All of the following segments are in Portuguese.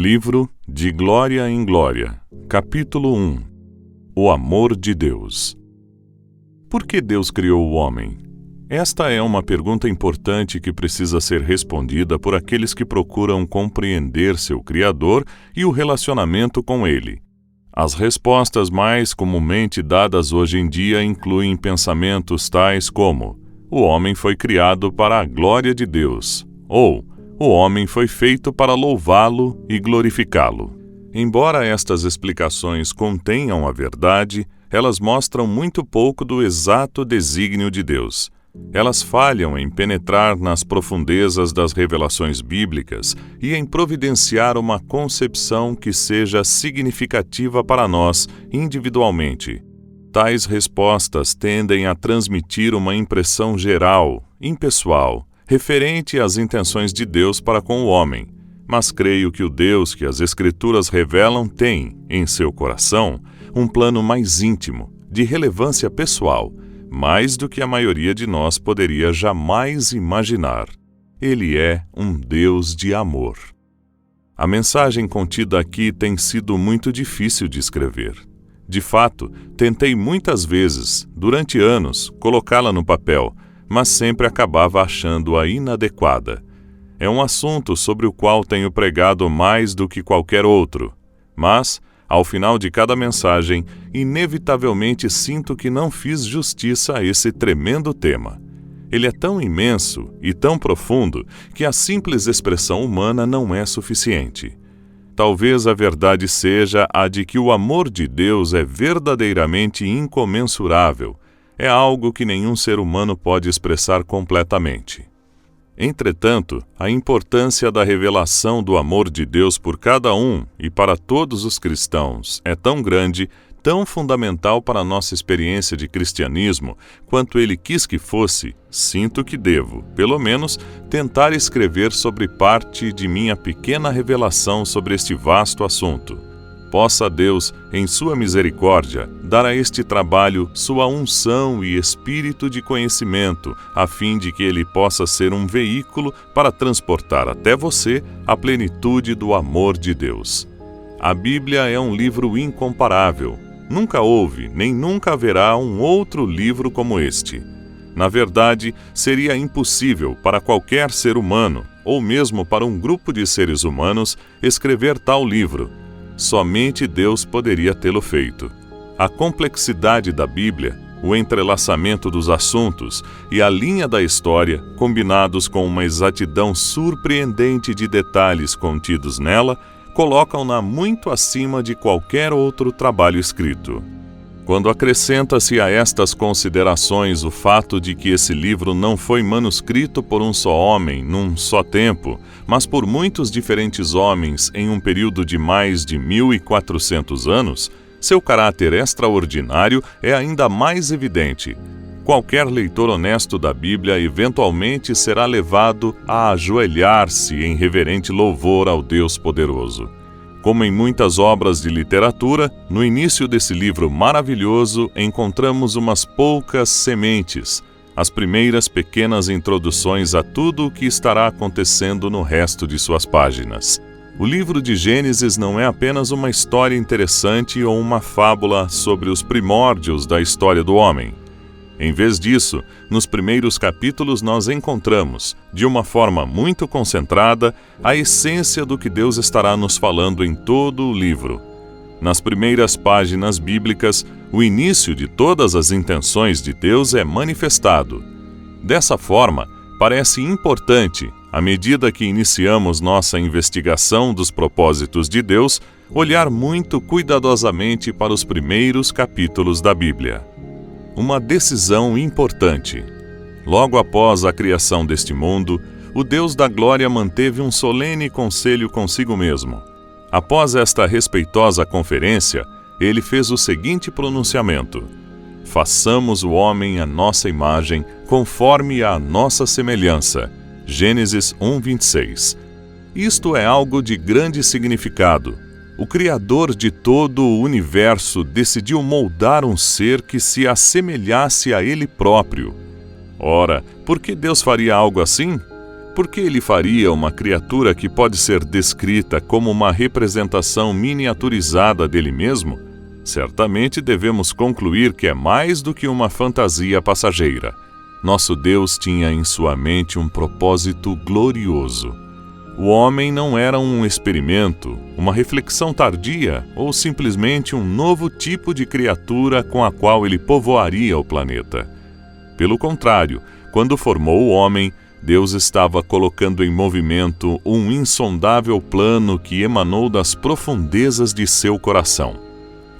Livro De Glória em Glória, Capítulo 1. O amor de Deus. Por que Deus criou o homem? Esta é uma pergunta importante que precisa ser respondida por aqueles que procuram compreender seu Criador e o relacionamento com ele. As respostas mais comumente dadas hoje em dia incluem pensamentos tais como: o homem foi criado para a glória de Deus, ou o homem foi feito para louvá-lo e glorificá-lo. Embora estas explicações contenham a verdade, elas mostram muito pouco do exato desígnio de Deus. Elas falham em penetrar nas profundezas das revelações bíblicas e em providenciar uma concepção que seja significativa para nós individualmente. Tais respostas tendem a transmitir uma impressão geral, impessoal, referente às intenções de Deus para com o homem, mas creio que o Deus que as Escrituras revelam tem, em seu coração, um plano mais íntimo, de relevância pessoal, mais do que a maioria de nós poderia jamais imaginar. Ele é um Deus de amor. A mensagem contida aqui tem sido muito difícil de escrever. De fato, tentei muitas vezes, durante anos, colocá-la no papel, mas sempre acabava achando-a inadequada. É um assunto sobre o qual tenho pregado mais do que qualquer outro, mas, ao final de cada mensagem, inevitavelmente sinto que não fiz justiça a esse tremendo tema. Ele é tão imenso e tão profundo que a simples expressão humana não é suficiente. Talvez a verdade seja a de que o amor de Deus é verdadeiramente incomensurável. É algo que nenhum ser humano pode expressar completamente. Entretanto, a importância da revelação do amor de Deus por cada um e para todos os cristãos é tão grande, tão fundamental para a nossa experiência de cristianismo, quanto ele quis que fosse. Sinto que devo, pelo menos, tentar escrever sobre parte de minha pequena revelação sobre este vasto assunto. Possa Deus, em sua misericórdia, dar a este trabalho sua unção e espírito de conhecimento, a fim de que ele possa ser um veículo para transportar até você a plenitude do amor de Deus. A Bíblia é um livro incomparável. Nunca houve, nem nunca haverá um outro livro como este. Na verdade, seria impossível para qualquer ser humano, ou mesmo para um grupo de seres humanos, escrever tal livro. Somente Deus poderia tê-lo feito. A complexidade da Bíblia, o entrelaçamento dos assuntos e a linha da história, combinados com uma exatidão surpreendente de detalhes contidos nela, colocam-na muito acima de qualquer outro trabalho escrito. Quando acrescenta-se a estas considerações o fato de que esse livro não foi manuscrito por um só homem, num só tempo, mas por muitos diferentes homens em um período de mais de 1.400 anos, seu caráter extraordinário é ainda mais evidente. Qualquer leitor honesto da Bíblia eventualmente será levado a ajoelhar-se em reverente louvor ao Deus poderoso. Como em muitas obras de literatura, no início desse livro maravilhoso encontramos umas poucas sementes, as primeiras pequenas introduções a tudo o que estará acontecendo no resto de suas páginas. O livro de Gênesis não é apenas uma história interessante ou uma fábula sobre os primórdios da história do homem. Em vez disso, nos primeiros capítulos nós encontramos, de uma forma muito concentrada, a essência do que Deus estará nos falando em todo o livro. Nas primeiras páginas bíblicas, o início de todas as intenções de Deus é manifestado. Dessa forma, parece importante, à medida que iniciamos nossa investigação dos propósitos de Deus, olhar muito cuidadosamente para os primeiros capítulos da Bíblia. Uma decisão importante. Logo após a criação deste mundo, o Deus da glória manteve um solene conselho consigo mesmo. Após esta respeitosa conferência, ele fez o seguinte pronunciamento: façamos o homem à nossa imagem, conforme à nossa semelhança. Gênesis 1:26. Isto é algo de grande significado. O Criador de todo o universo decidiu moldar um ser que se assemelhasse a Ele próprio. Ora, por que Deus faria algo assim? Por que ele faria uma criatura que pode ser descrita como uma representação miniaturizada dele mesmo? Certamente devemos concluir que é mais do que uma fantasia passageira. Nosso Deus tinha em sua mente um propósito glorioso. O homem não era um experimento, uma reflexão tardia ou simplesmente um novo tipo de criatura com a qual ele povoaria o planeta. Pelo contrário, quando formou o homem, Deus estava colocando em movimento um insondável plano que emanou das profundezas de seu coração.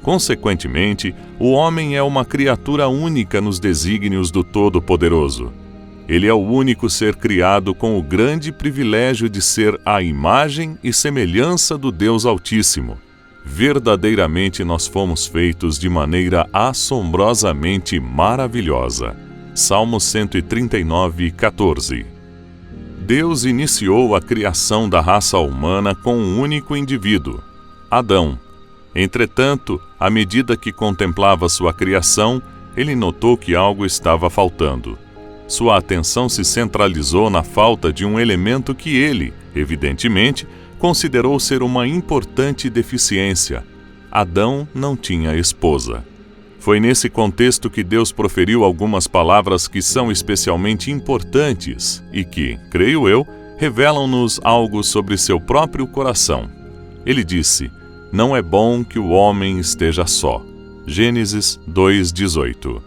Consequentemente, o homem é uma criatura única nos desígnios do Todo-Poderoso. Ele é o único ser criado com o grande privilégio de ser a imagem e semelhança do Deus Altíssimo. Verdadeiramente nós fomos feitos de maneira assombrosamente maravilhosa. Salmo 139, 14. Deus iniciou a criação da raça humana com um único indivíduo, Adão. Entretanto, à medida que contemplava sua criação, ele notou que algo estava faltando. Sua atenção se centralizou na falta de um elemento que ele, evidentemente, considerou ser uma importante deficiência. Adão não tinha esposa. Foi nesse contexto que Deus proferiu algumas palavras que são especialmente importantes e que, creio eu, revelam-nos algo sobre seu próprio coração. Ele disse: "Não é bom que o homem esteja só." Gênesis 2:18.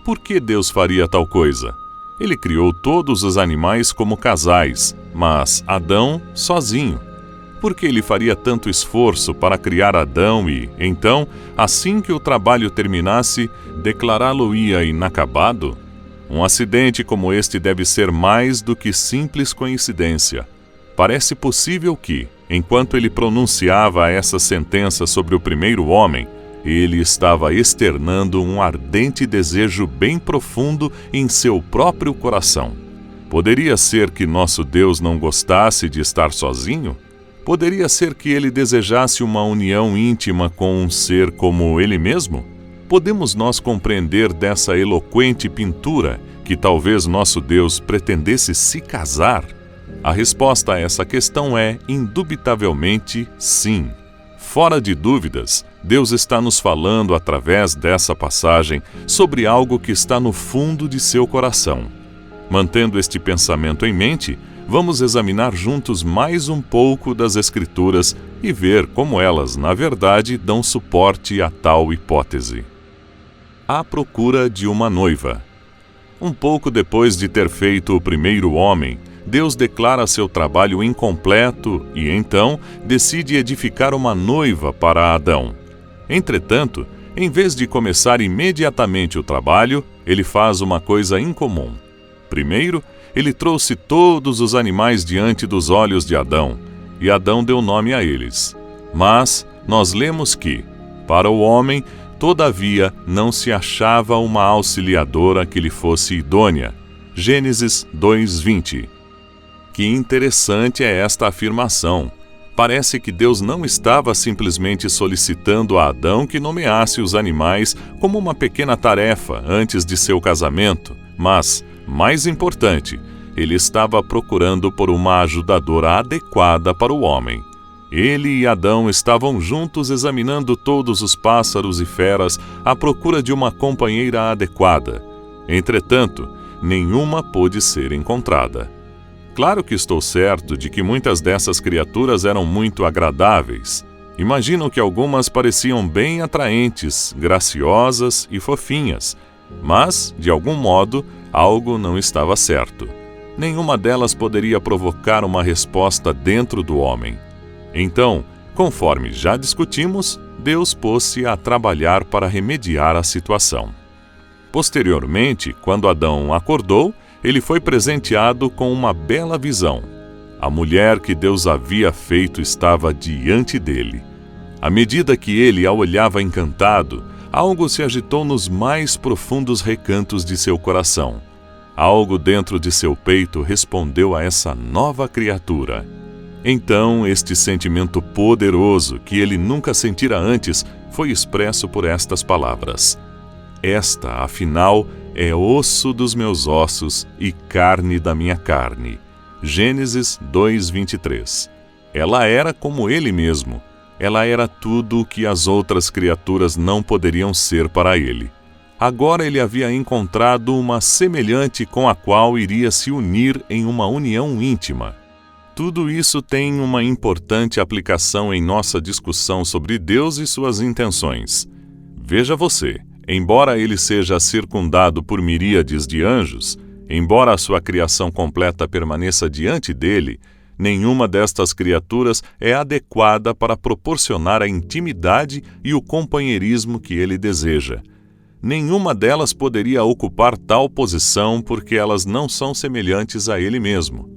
Por que Deus faria tal coisa? Ele criou todos os animais como casais, mas Adão sozinho. Por que ele faria tanto esforço para criar Adão e, então, assim que o trabalho terminasse, declará-lo-ia inacabado? Um acidente como este deve ser mais do que simples coincidência. Parece possível que, enquanto ele pronunciava essa sentença sobre o primeiro homem, ele estava externando um ardente desejo bem profundo em seu próprio coração. Poderia ser que nosso Deus não gostasse de estar sozinho? Poderia ser que ele desejasse uma união íntima com um ser como ele mesmo? Podemos nós compreender dessa eloquente pintura que talvez nosso Deus pretendesse se casar? A resposta a essa questão é, indubitavelmente, sim. Fora de dúvidas, Deus está nos falando através dessa passagem sobre algo que está no fundo de seu coração. Mantendo este pensamento em mente, vamos examinar juntos mais um pouco das Escrituras e ver como elas, na verdade, dão suporte a tal hipótese. À procura de uma noiva. Um pouco depois de ter feito o primeiro homem, Deus declara seu trabalho incompleto e, então, decide edificar uma noiva para Adão. Entretanto, em vez de começar imediatamente o trabalho, ele faz uma coisa incomum. Primeiro, ele trouxe todos os animais diante dos olhos de Adão, e Adão deu nome a eles. Mas nós lemos que, para o homem, todavia, não se achava uma auxiliadora que lhe fosse idônea. Gênesis 2:20. Que interessante é esta afirmação. Parece que Deus não estava simplesmente solicitando a Adão que nomeasse os animais como uma pequena tarefa antes de seu casamento, mas, mais importante, ele estava procurando por uma ajudadora adequada para o homem. Ele e Adão estavam juntos examinando todos os pássaros e feras à procura de uma companheira adequada. Entretanto, nenhuma pôde ser encontrada. Claro que estou certo de que muitas dessas criaturas eram muito agradáveis. Imagino que algumas pareciam bem atraentes, graciosas e fofinhas, mas, de algum modo, algo não estava certo. Nenhuma delas poderia provocar uma resposta dentro do homem. Então, conforme já discutimos, Deus pôs-se a trabalhar para remediar a situação. Posteriormente, quando Adão acordou, ele foi presenteado com uma bela visão. A mulher que Deus havia feito estava diante dele. À medida que ele a olhava encantado, algo se agitou nos mais profundos recantos de seu coração. Algo dentro de seu peito respondeu a essa nova criatura. Então, este sentimento poderoso, que ele nunca sentira antes, foi expresso por estas palavras: "Esta, afinal, é osso dos meus ossos e carne da minha carne." Gênesis 2:23. Ela era como ele mesmo. Ela era tudo o que as outras criaturas não poderiam ser para ele. Agora ele havia encontrado uma semelhante com a qual iria se unir em uma união íntima. Tudo isso tem uma importante aplicação em nossa discussão sobre Deus e suas intenções. Veja você, embora ele seja circundado por miríades de anjos, embora a sua criação completa permaneça diante dele, nenhuma destas criaturas é adequada para proporcionar a intimidade e o companheirismo que ele deseja. Nenhuma delas poderia ocupar tal posição porque elas não são semelhantes a ele mesmo.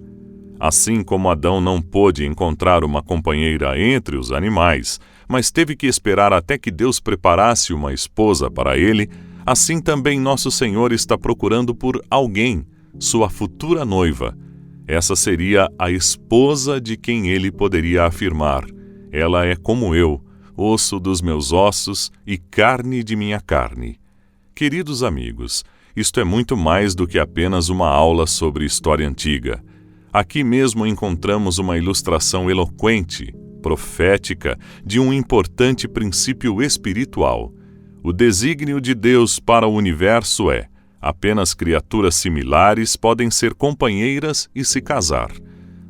Assim como Adão não pôde encontrar uma companheira entre os animais, mas teve que esperar até que Deus preparasse uma esposa para ele, assim também nosso Senhor está procurando por alguém, sua futura noiva. Essa seria a esposa de quem ele poderia afirmar: ela é como eu, osso dos meus ossos e carne de minha carne. Queridos amigos, isto é muito mais do que apenas uma aula sobre história antiga. Aqui mesmo encontramos uma ilustração eloquente, profética, de um importante princípio espiritual. O desígnio de Deus para o universo é: apenas criaturas similares podem ser companheiras e se casar.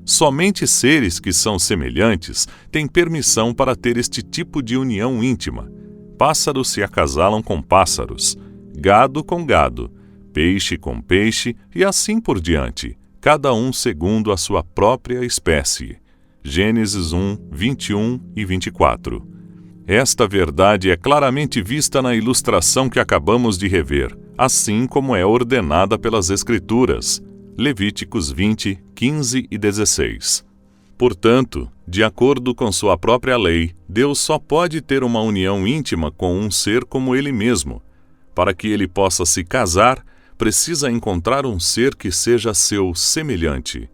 Somente seres que são semelhantes têm permissão para ter este tipo de união íntima. Pássaros se acasalam com pássaros, gado com gado, peixe com peixe e assim por diante, cada um segundo a sua própria espécie. Gênesis 1, 21 e 24. Esta verdade é claramente vista na ilustração que acabamos de rever, assim como é ordenada pelas Escrituras. Levíticos 20, 15 e 16. Portanto, de acordo com sua própria lei, Deus só pode ter uma união íntima com um ser como ele mesmo. Para que ele possa se casar, precisa encontrar um ser que seja seu semelhante.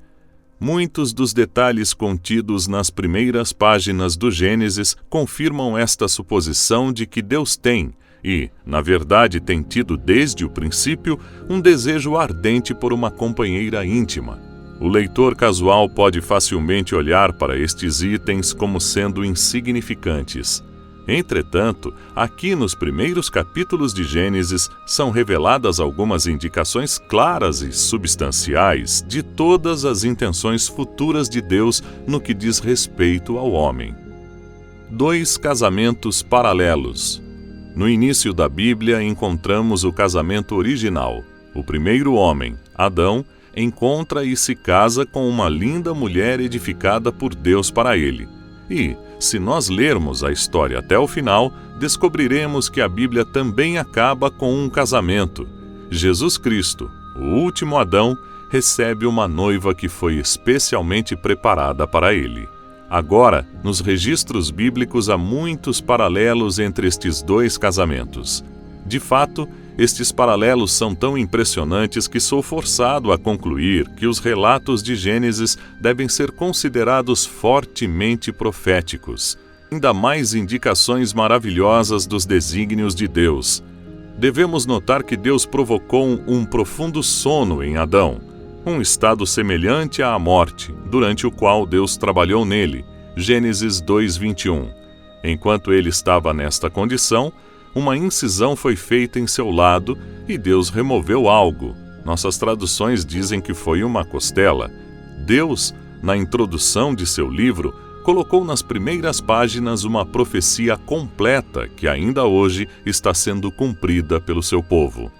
Muitos dos detalhes contidos nas primeiras páginas do Gênesis confirmam esta suposição de que Deus tem, e, na verdade tem tido desde o princípio, um desejo ardente por uma companheira íntima. O leitor casual pode facilmente olhar para estes itens como sendo insignificantes. Entretanto, aqui nos primeiros capítulos de Gênesis são reveladas algumas indicações claras e substanciais de todas as intenções futuras de Deus no que diz respeito ao homem. 2 casamentos paralelos. No início da Bíblia encontramos o casamento original. O primeiro homem, Adão, encontra e se casa com uma linda mulher edificada por Deus para ele. E, se nós lermos a história até o final, descobriremos que a Bíblia também acaba com um casamento. Jesus Cristo, o último Adão, recebe uma noiva que foi especialmente preparada para ele. Agora, nos registros bíblicos há muitos paralelos entre estes 2 casamentos. De fato, estes paralelos são tão impressionantes que sou forçado a concluir que os relatos de Gênesis devem ser considerados fortemente proféticos. Ainda mais indicações maravilhosas dos desígnios de Deus. Devemos notar que Deus provocou um profundo sono em Adão, um estado semelhante à morte, durante o qual Deus trabalhou nele. Gênesis 2:21. Enquanto ele estava nesta condição, uma incisão foi feita em seu lado e Deus removeu algo. Nossas traduções dizem que foi uma costela. Deus, na introdução de seu livro, colocou nas primeiras páginas uma profecia completa que ainda hoje está sendo cumprida pelo seu povo.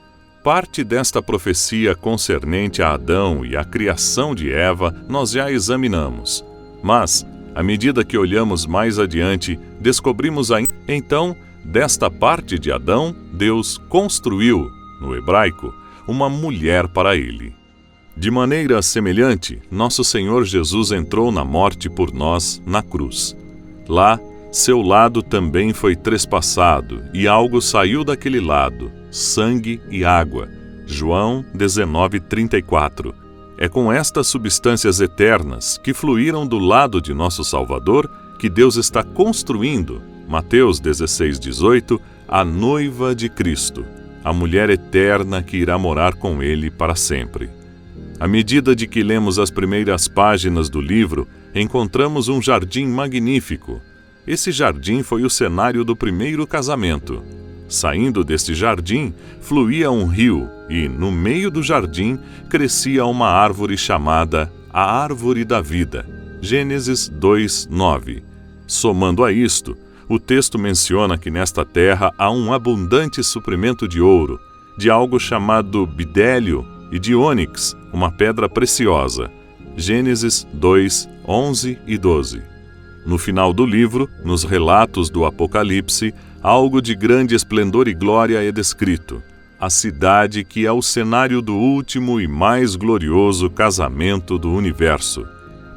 Parte desta profecia concernente a Adão e a criação de Eva nós já examinamos. Mas, à medida que olhamos mais adiante, descobrimos ainda. Então, desta parte de Adão, Deus construiu, no hebraico, uma mulher para ele. De maneira semelhante, nosso Senhor Jesus entrou na morte por nós na cruz. Lá, seu lado também foi trespassado, e algo saiu daquele lado, sangue e água. João 19:34. É com estas substâncias eternas que fluíram do lado de nosso Salvador que Deus está construindo, Mateus 16:18, a noiva de Cristo, a mulher eterna que irá morar com ele para sempre. À medida de que lemos as primeiras páginas do livro, encontramos um jardim magnífico. Esse jardim foi o cenário do primeiro casamento. Saindo deste jardim, fluía um rio e, no meio do jardim, crescia uma árvore chamada a Árvore da Vida. Gênesis 2:9. Somando a isto, o texto menciona que nesta terra há um abundante suprimento de ouro, de algo chamado bidélio e de ônix, uma pedra preciosa. Gênesis 2:11 e 12. No final do livro, nos relatos do Apocalipse, algo de grande esplendor e glória é descrito: a cidade que é o cenário do último e mais glorioso casamento do universo.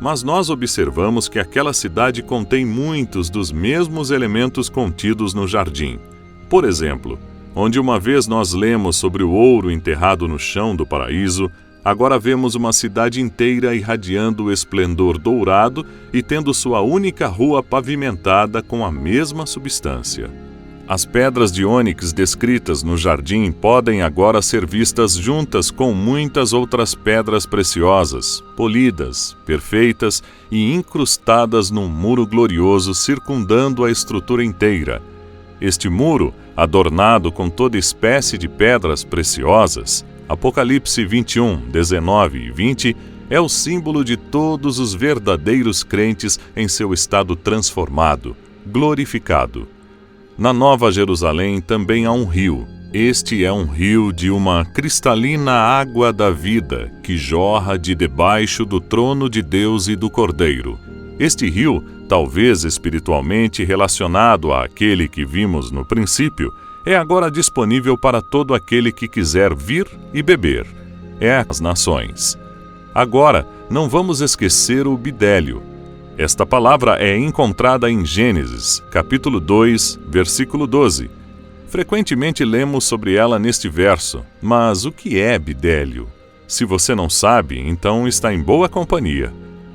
Mas nós observamos que aquela cidade contém muitos dos mesmos elementos contidos no jardim. Por exemplo, onde uma vez nós lemos sobre o ouro enterrado no chão do paraíso, agora vemos uma cidade inteira irradiando o esplendor dourado e tendo sua única rua pavimentada com a mesma substância. As pedras de ônix descritas no jardim podem agora ser vistas juntas com muitas outras pedras preciosas, polidas, perfeitas e incrustadas num muro glorioso circundando a estrutura inteira. Este muro, adornado com toda espécie de pedras preciosas, Apocalipse 21, 19 e 20, é o símbolo de todos os verdadeiros crentes em seu estado transformado, glorificado. Na Nova Jerusalém também há um rio. Este é um rio de uma cristalina água da vida que jorra de debaixo do trono de Deus e do Cordeiro. Este rio, talvez espiritualmente relacionado àquele que vimos no princípio, é agora disponível para todo aquele que quiser vir e beber. É as nações. Agora, não vamos esquecer o bidélio. Esta palavra é encontrada em Gênesis, capítulo 2, versículo 12. Frequentemente lemos sobre ela neste verso, mas o que é bidélio? Se você não sabe, então está em boa companhia.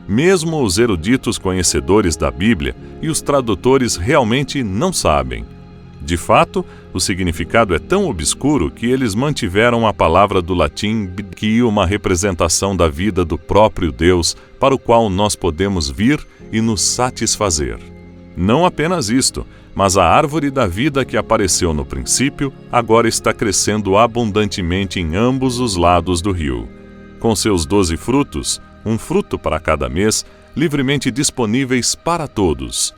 Mesmo os eruditos conhecedores da Bíblia e os tradutores realmente não sabem. De fato, o significado é tão obscuro que eles mantiveram a palavra do latim que uma representação da vida do próprio Deus para o qual nós podemos vir e nos satisfazer. Não apenas isto, mas a árvore da vida que apareceu no princípio agora está crescendo abundantemente em ambos os lados do rio. Com seus 12 frutos, um fruto para cada mês, livremente disponíveis para todos.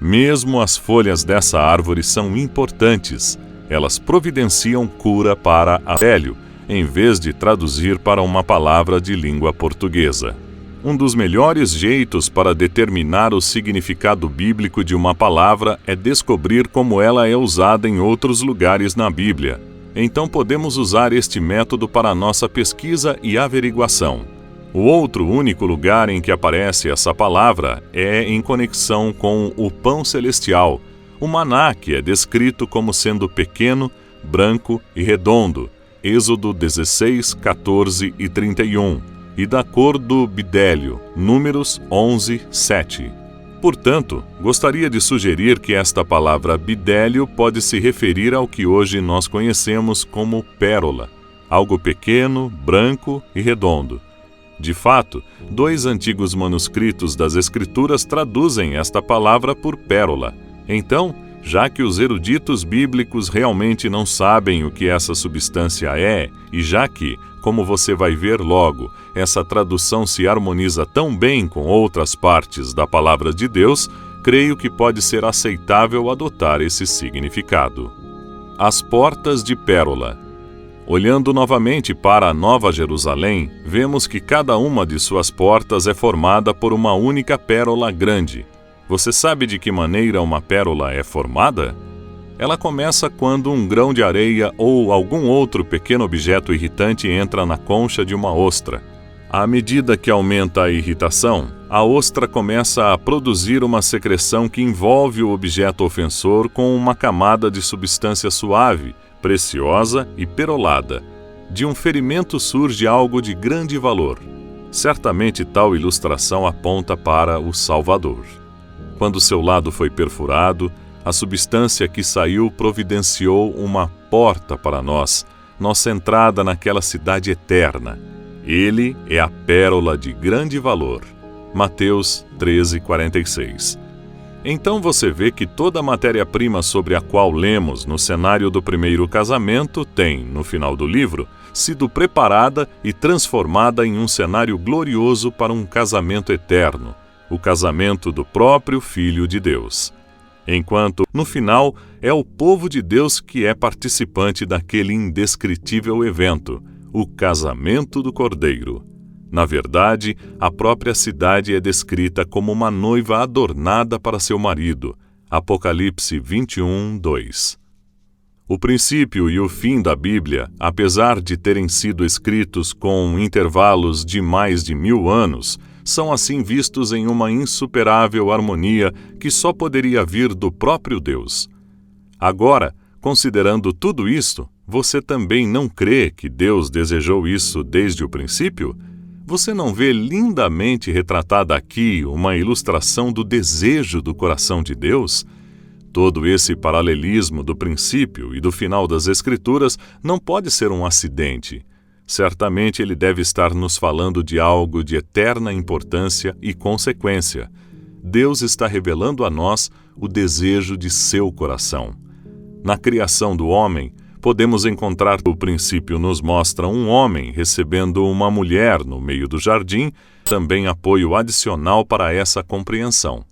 Mesmo as folhas dessa árvore são importantes. Elas providenciam cura para a velho, em vez de traduzir para uma palavra de língua portuguesa. Um dos melhores jeitos para determinar o significado bíblico de uma palavra é descobrir como ela é usada em outros lugares na Bíblia. Então podemos usar este método para nossa pesquisa e averiguação. O outro único lugar em que aparece essa palavra é em conexão com o pão celestial, o maná, que é descrito como sendo pequeno, branco e redondo, Êxodo 16, 14 e 31, e da cor do bidélio, Números 11, 7. Portanto, gostaria de sugerir que esta palavra bidélio pode se referir ao que hoje nós conhecemos como pérola, algo pequeno, branco e redondo. De fato, 2 antigos manuscritos das Escrituras traduzem esta palavra por pérola. Então, já que os eruditos bíblicos realmente não sabem o que essa substância é, e já que, como você vai ver logo, essa tradução se harmoniza tão bem com outras partes da palavra de Deus, creio que pode ser aceitável adotar esse significado. As portas de pérola. Olhando novamente para a Nova Jerusalém, vemos que cada uma de suas portas é formada por uma única pérola grande. Você sabe de que maneira uma pérola é formada? Ela começa quando um grão de areia ou algum outro pequeno objeto irritante entra na concha de uma ostra. À medida que aumenta a irritação, a ostra começa a produzir uma secreção que envolve o objeto ofensor com uma camada de substância suave, preciosa e perolada. De um ferimento surge algo de grande valor. Certamente tal ilustração aponta para o Salvador. Quando seu lado foi perfurado, a substância que saiu providenciou uma porta para nós, nossa entrada naquela cidade eterna. Ele é a pérola de grande valor. Mateus 13:46. Então você vê que toda a matéria-prima sobre a qual lemos no cenário do primeiro casamento tem, no final do livro, sido preparada e transformada em um cenário glorioso para um casamento eterno, o casamento do próprio Filho de Deus. Enquanto, no final, é o povo de Deus que é participante daquele indescritível evento, o casamento do Cordeiro. Na verdade, a própria cidade é descrita como uma noiva adornada para seu marido. Apocalipse 21:2. O princípio e o fim da Bíblia, apesar de terem sido escritos com intervalos de mais de 1000 anos, são assim vistos em uma insuperável harmonia que só poderia vir do próprio Deus. Agora, considerando tudo isto, você também não crê que Deus desejou isso desde o princípio? Você não vê lindamente retratada aqui uma ilustração do desejo do coração de Deus? Todo esse paralelismo do princípio e do final das Escrituras não pode ser um acidente. Certamente ele deve estar nos falando de algo de eterna importância e consequência. Deus está revelando a nós o desejo de seu coração. Na criação do homem, podemos encontrar que o princípio nos mostra um homem recebendo uma mulher no meio do jardim, também apoio adicional para essa compreensão.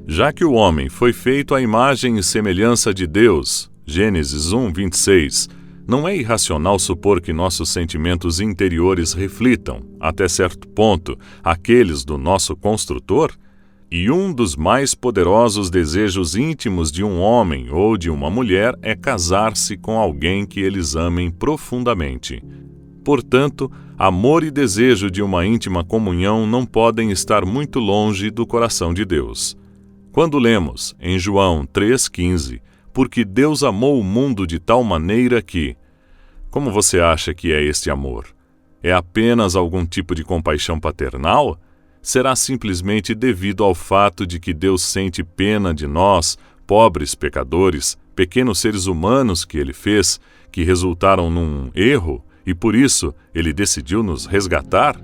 Já que o homem foi feito à imagem e semelhança de Deus, Gênesis 1:26, não é irracional supor que nossos sentimentos interiores reflitam, até certo ponto, aqueles do nosso construtor? E um dos mais poderosos desejos íntimos de um homem ou de uma mulher é casar-se com alguém que eles amem profundamente. Portanto, amor e desejo de uma íntima comunhão não podem estar muito longe do coração de Deus. Quando lemos, em João 3,15, porque Deus amou o mundo de tal maneira que... Como você acha que é este amor? É apenas algum tipo de compaixão paternal? Será simplesmente devido ao fato de que Deus sente pena de nós, pobres pecadores, pequenos seres humanos que Ele fez, que resultaram num erro, e por isso Ele decidiu nos resgatar?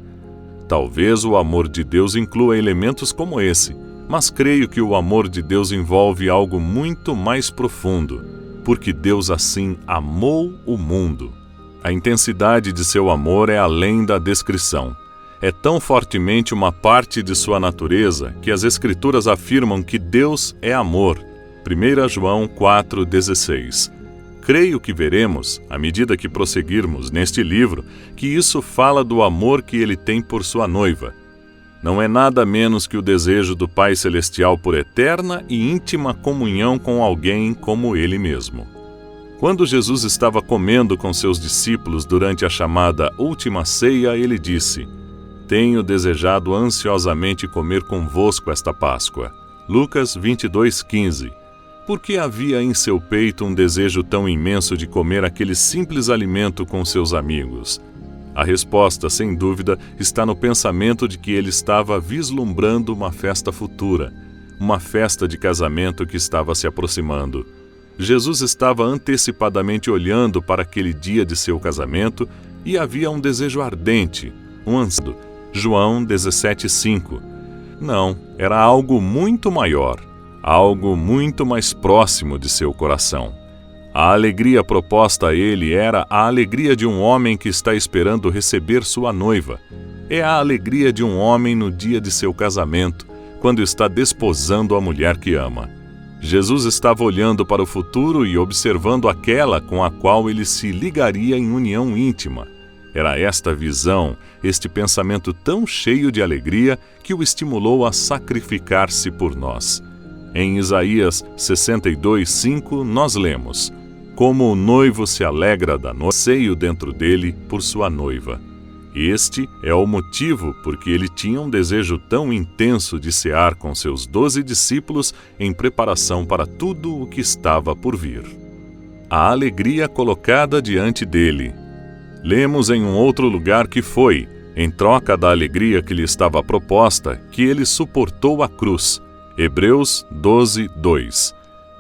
Talvez o amor de Deus inclua elementos como esse, mas creio que o amor de Deus envolve algo muito mais profundo, porque Deus assim amou o mundo. A intensidade de seu amor é além da descrição. É tão fortemente uma parte de sua natureza que as Escrituras afirmam que Deus é amor. 1 João 4,16. Creio que veremos, à medida que prosseguirmos neste livro, que isso fala do amor que ele tem por sua noiva. Não é nada menos que o desejo do Pai Celestial por eterna e íntima comunhão com alguém como ele mesmo. Quando Jesus estava comendo com seus discípulos durante a chamada Última Ceia, ele disse: Tenho desejado ansiosamente comer convosco esta Páscoa. Lucas 22,15. Porque havia em seu peito um desejo tão imenso de comer aquele simples alimento com seus amigos? A resposta, sem dúvida, está no pensamento de que ele estava vislumbrando uma festa futura, uma festa de casamento que estava se aproximando. Jesus estava antecipadamente olhando para aquele dia de seu casamento e havia um desejo ardente, um anseio. João 17,5. Não, era algo muito maior, algo muito mais próximo de seu coração. A alegria proposta a ele era a alegria de um homem que está esperando receber sua noiva. É a alegria de um homem no dia de seu casamento, quando está desposando a mulher que ama. Jesus estava olhando para o futuro e observando aquela com a qual ele se ligaria em união íntima. Era esta visão, este pensamento tão cheio de alegria que o estimulou a sacrificar-se por nós. Em Isaías 62:5 nós lemos: Como o noivo se alegra da noiva, seio dentro dele por sua noiva. Este é o motivo porque ele tinha um desejo tão intenso de cear com seus 12 discípulos em preparação para tudo o que estava por vir. A alegria colocada diante dele. Lemos em um outro lugar que foi, em troca da alegria que lhe estava proposta, que ele suportou a cruz. Hebreus 12:2.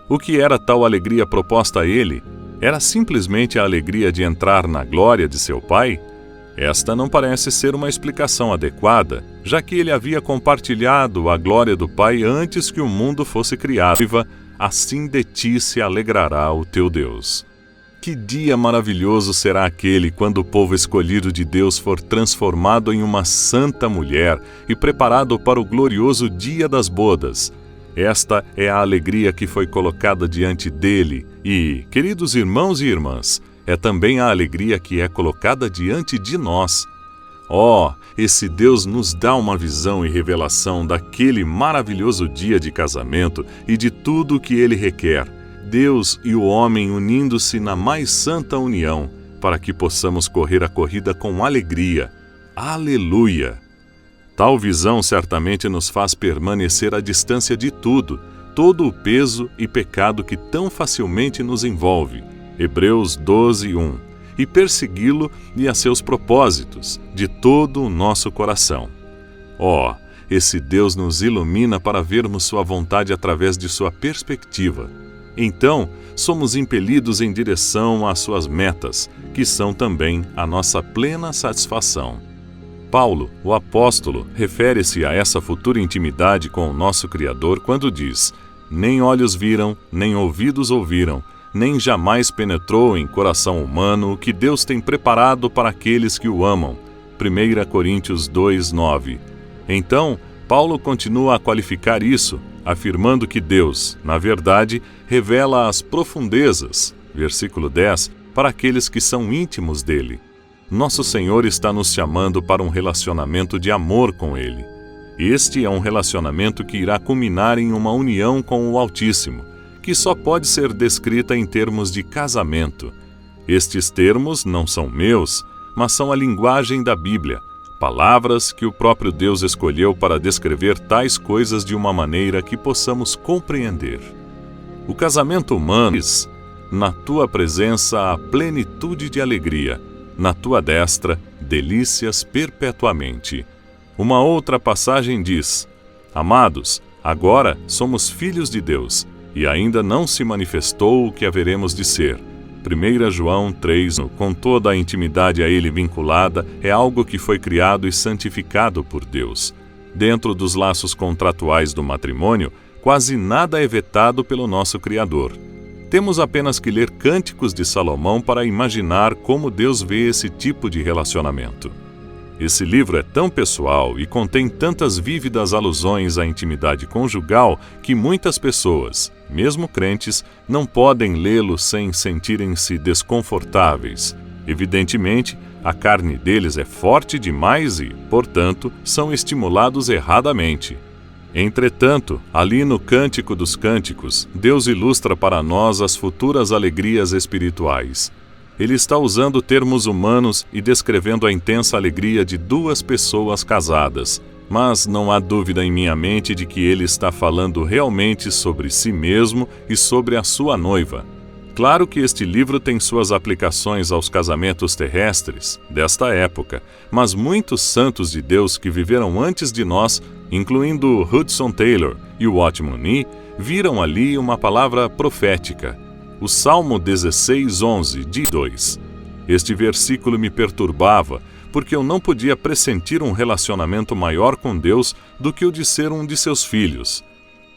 O que era tal alegria proposta a ele? Era simplesmente a alegria de entrar na glória de seu Pai? Esta não parece ser uma explicação adequada, já que ele havia compartilhado a glória do Pai antes que o mundo fosse criado. Assim de ti se alegrará o teu Deus. Que dia maravilhoso será aquele quando o povo escolhido de Deus for transformado em uma santa mulher e preparado para o glorioso dia das bodas. Esta é a alegria que foi colocada diante dele e, queridos irmãos e irmãs, é também a alegria que é colocada diante de nós. Esse Deus nos dá uma visão e revelação daquele maravilhoso dia de casamento e de tudo o que ele requer. Deus e o homem unindo-se na mais santa união, para que possamos correr a corrida com alegria. Aleluia! Tal visão certamente nos faz permanecer à distância de tudo, todo o peso e pecado que tão facilmente nos envolve. Hebreus 12:1. E persegui-lo e a seus propósitos, de todo o nosso coração. Esse Deus nos ilumina para vermos sua vontade através de sua perspectiva. Então, somos impelidos em direção às suas metas, que são também a nossa plena satisfação. Paulo, o apóstolo, refere-se a essa futura intimidade com o nosso Criador quando diz: nem olhos viram, nem ouvidos ouviram, nem jamais penetrou em coração humano o que Deus tem preparado para aqueles que o amam. 1 Coríntios 2:9. Então, Paulo continua a qualificar isso, afirmando que Deus, na verdade, revela as profundezas, versículo 10, para aqueles que são íntimos dele. Nosso Senhor está nos chamando para um relacionamento de amor com Ele. Este é um relacionamento que irá culminar em uma união com o Altíssimo, que só pode ser descrita em termos de casamento. Estes termos não são meus, mas são a linguagem da Bíblia, palavras que o próprio Deus escolheu para descrever tais coisas de uma maneira que possamos compreender. O casamento humano diz: na tua presença há plenitude de alegria, na tua destra, delícias perpetuamente. Uma outra passagem diz: amados, agora somos filhos de Deus, e ainda não se manifestou o que haveremos de ser. 1 João 3, com toda a intimidade a ele vinculada, é algo que foi criado e santificado por Deus. Dentro dos laços contratuais do matrimônio, quase nada é vetado pelo nosso Criador. Temos apenas que ler Cânticos de Salomão para imaginar como Deus vê esse tipo de relacionamento. Esse livro é tão pessoal e contém tantas vívidas alusões à intimidade conjugal que muitas pessoas, mesmo crentes, não podem lê-lo sem sentirem-se desconfortáveis. Evidentemente, a carne deles é forte demais e, portanto, são estimulados erradamente. Entretanto, ali no Cântico dos Cânticos, Deus ilustra para nós as futuras alegrias espirituais. Ele está usando termos humanos e descrevendo a intensa alegria de duas pessoas casadas, mas não há dúvida em minha mente de que ele está falando realmente sobre si mesmo e sobre a sua noiva. Claro que este livro tem suas aplicações aos casamentos terrestres desta época, mas muitos santos de Deus que viveram antes de nós, incluindo Hudson Taylor e Watchman Nee, viram ali uma palavra profética. O Salmo 16:11 diz 2. Este versículo me perturbava, porque eu não podia pressentir um relacionamento maior com Deus do que o de ser um de seus filhos.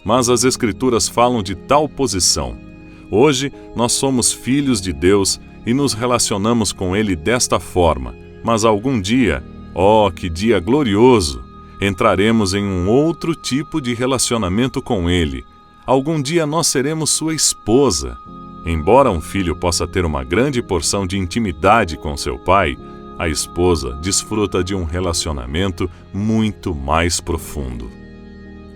Mas as Escrituras falam de tal posição. Hoje, nós somos filhos de Deus e nos relacionamos com Ele desta forma, mas algum dia, que dia glorioso, entraremos em um outro tipo de relacionamento com Ele. Algum dia nós seremos sua esposa. Embora um filho possa ter uma grande porção de intimidade com seu pai, a esposa desfruta de um relacionamento muito mais profundo.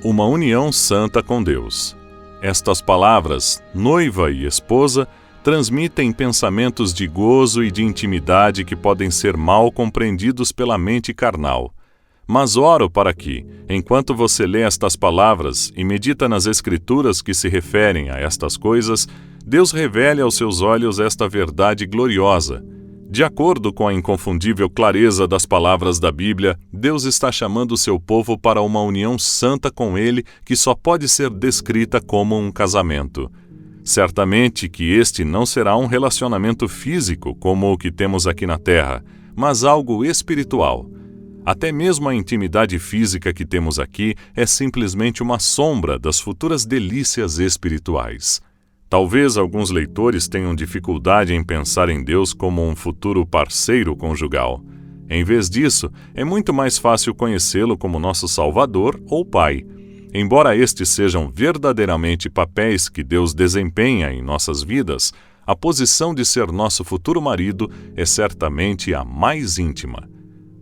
Uma união santa com Deus. Estas palavras, noiva e esposa, transmitem pensamentos de gozo e de intimidade que podem ser mal compreendidos pela mente carnal. Mas oro para que, enquanto você lê estas palavras e medita nas Escrituras que se referem a estas coisas, Deus revele aos seus olhos esta verdade gloriosa. De acordo com a inconfundível clareza das palavras da Bíblia, Deus está chamando o seu povo para uma união santa com Ele que só pode ser descrita como um casamento. Certamente que este não será um relacionamento físico como o que temos aqui na Terra, mas algo espiritual. Até mesmo a intimidade física que temos aqui é simplesmente uma sombra das futuras delícias espirituais. Talvez alguns leitores tenham dificuldade em pensar em Deus como um futuro parceiro conjugal. Em vez disso, é muito mais fácil conhecê-lo como nosso Salvador ou Pai. Embora estes sejam verdadeiramente papéis que Deus desempenha em nossas vidas, a posição de ser nosso futuro marido é certamente a mais íntima.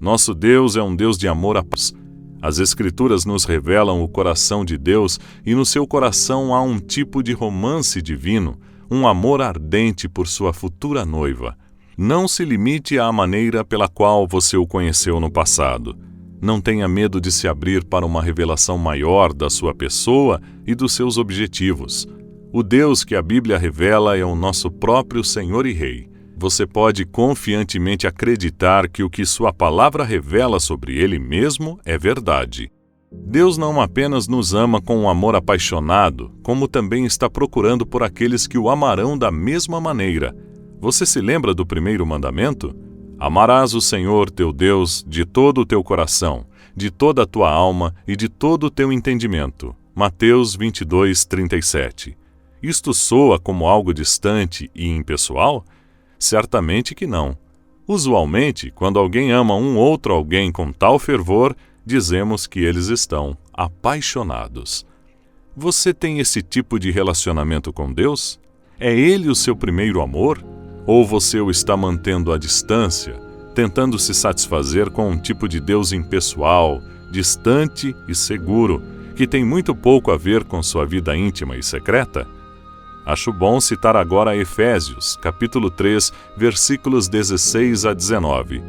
Nosso Deus é um Deus de amor a paz. As Escrituras nos revelam o coração de Deus e no seu coração há um tipo de romance divino, um amor ardente por sua futura noiva. Não se limite à maneira pela qual você o conheceu no passado. Não tenha medo de se abrir para uma revelação maior da sua pessoa e dos seus objetivos. O Deus que a Bíblia revela é o nosso próprio Senhor e Rei. Você pode confiantemente acreditar que o que sua palavra revela sobre Ele mesmo é verdade. Deus não apenas nos ama com um amor apaixonado, como também está procurando por aqueles que o amarão da mesma maneira. Você se lembra do primeiro mandamento? Amarás o Senhor teu Deus de todo o teu coração, de toda a tua alma e de todo o teu entendimento. Mateus 22:37. Isto soa como algo distante e impessoal? Certamente que não. Usualmente, quando alguém ama um outro alguém com tal fervor, dizemos que eles estão apaixonados. Você tem esse tipo de relacionamento com Deus? É Ele o seu primeiro amor? Ou você o está mantendo à distância, tentando se satisfazer com um tipo de Deus impessoal, distante e seguro, que tem muito pouco a ver com sua vida íntima e secreta? Acho bom citar agora Efésios, capítulo 3, versículos 16 a 19.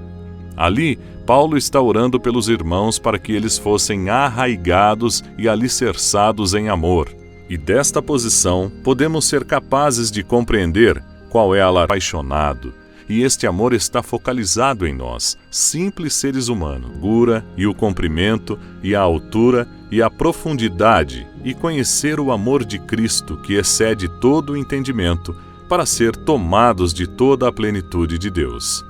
Ali, Paulo está orando pelos irmãos para que eles fossem arraigados e alicerçados em amor. E desta posição, podemos ser capazes de compreender qual é a apaixonado, e este amor está focalizado em nós, simples seres humanos, a largura e o comprimento e a altura e a profundidade, e conhecer o amor de Cristo que excede todo o entendimento, para ser tomados de toda a plenitude de Deus.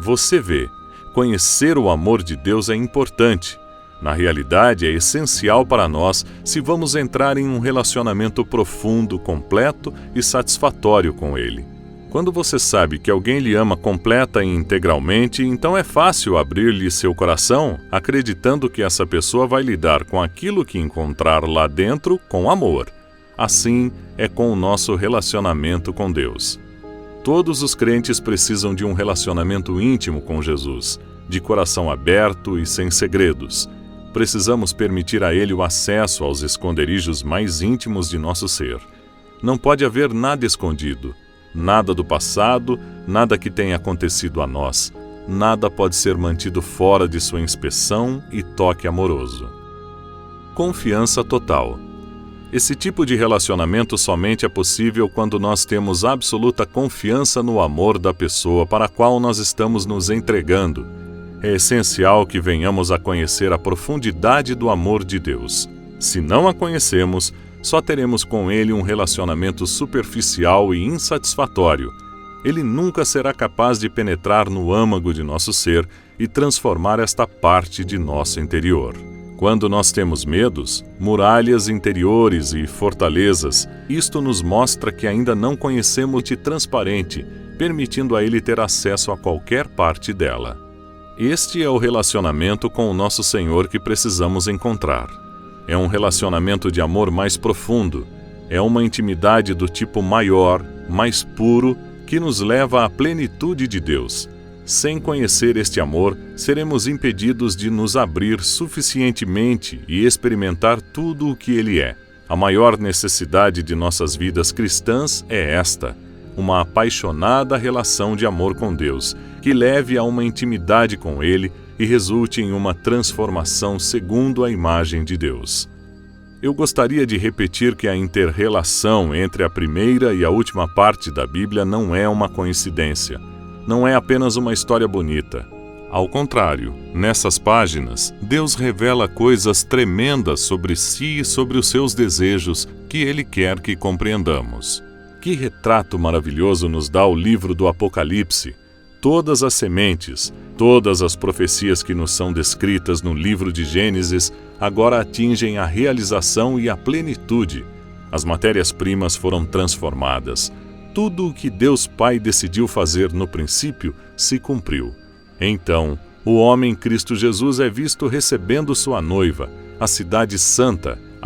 Você vê, conhecer o amor de Deus é importante. Na realidade, é essencial para nós se vamos entrar em um relacionamento profundo, completo e satisfatório com Ele. Quando você sabe que alguém lhe ama completa e integralmente, então é fácil abrir-lhe seu coração, acreditando que essa pessoa vai lidar com aquilo que encontrar lá dentro com amor. Assim é com o nosso relacionamento com Deus. Todos os crentes precisam de um relacionamento íntimo com Jesus, de coração aberto e sem segredos. Precisamos permitir a Ele o acesso aos esconderijos mais íntimos de nosso ser. Não pode haver nada escondido. Nada do passado, nada que tenha acontecido a nós, nada pode ser mantido fora de sua inspeção e toque amoroso. Confiança total. Esse tipo de relacionamento somente é possível quando nós temos absoluta confiança no amor da pessoa para a qual nós estamos nos entregando. É essencial que venhamos a conhecer a profundidade do amor de Deus. Se não a conhecemos, só teremos com Ele um relacionamento superficial e insatisfatório. Ele nunca será capaz de penetrar no âmago de nosso ser e transformar esta parte de nosso interior. Quando nós temos medos, muralhas interiores e fortalezas, isto nos mostra que ainda não conhecemos o transparente, permitindo a Ele ter acesso a qualquer parte dela. Este é o relacionamento com o nosso Senhor que precisamos encontrar. É um relacionamento de amor mais profundo. É uma intimidade do tipo maior, mais puro, que nos leva à plenitude de Deus. Sem conhecer este amor, seremos impedidos de nos abrir suficientemente e experimentar tudo o que Ele é. A maior necessidade de nossas vidas cristãs é esta: uma apaixonada relação de amor com Deus, que leve a uma intimidade com Ele e resulte em uma transformação segundo a imagem de Deus. Eu gostaria de repetir que a inter-relação entre a primeira e a última parte da Bíblia não é uma coincidência. Não é apenas uma história bonita. Ao contrário, nessas páginas, Deus revela coisas tremendas sobre si e sobre os seus desejos que Ele quer que compreendamos. Que retrato maravilhoso nos dá o livro do Apocalipse! todas as sementes, todas as profecias que nos são descritas no livro de Gênesis, agora atingem a realização e a plenitude. As matérias-primas foram transformadas. Tudo o que Deus Pai decidiu fazer no princípio se cumpriu. Então, o homem Cristo Jesus é visto recebendo sua noiva, a cidade santa,